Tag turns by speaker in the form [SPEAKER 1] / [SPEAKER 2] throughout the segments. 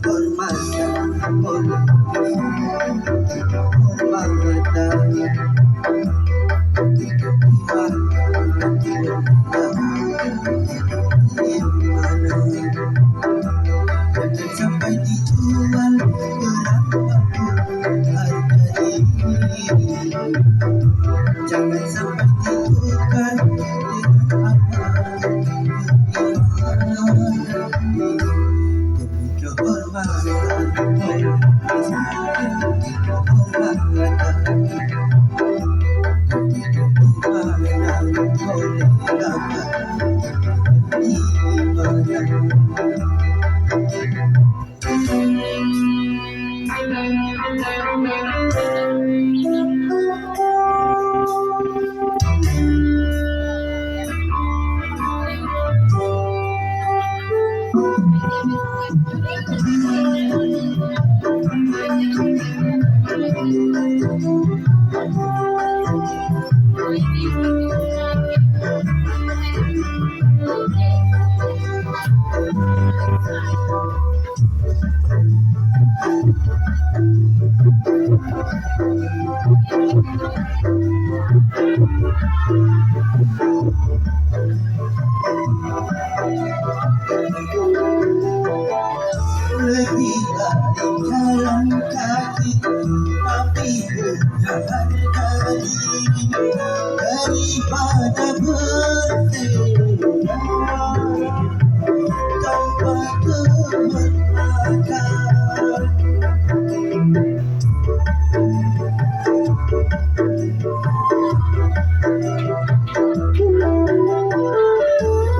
[SPEAKER 1] kehormatan oleh kehormatan jangan sampai dijual berapapun harga diri, jangan sampai ditukar dengan apa demi kehormatan boleh dapat lebih dari jalan kaki, tapi punya harga diri daripada bersedia tanpa kehormatan.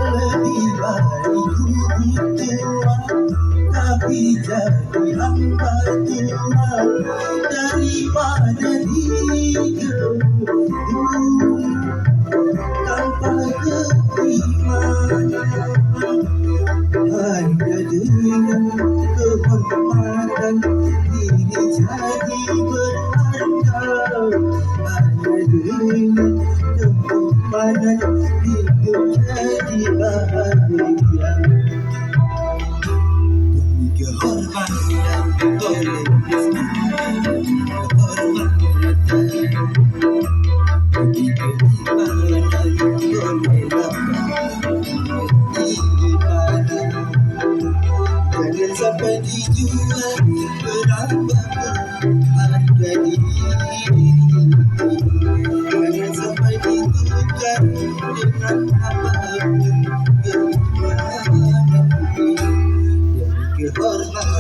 [SPEAKER 1] Lebih baik hidup tua tapi jadi hamba Tuhan daripada hidup tanpa keimanan. Hanya dengan kehormatan diri jadi berharga, hanya dengan kehormatan hidup jadi bahagia. Kehormatan oleh kehormatan keimanan boleh dapat ibadah. Jangan sampai dijual berapapun harga diri, jangan sampai ditukar dengan apapun keimanan demi kehormatan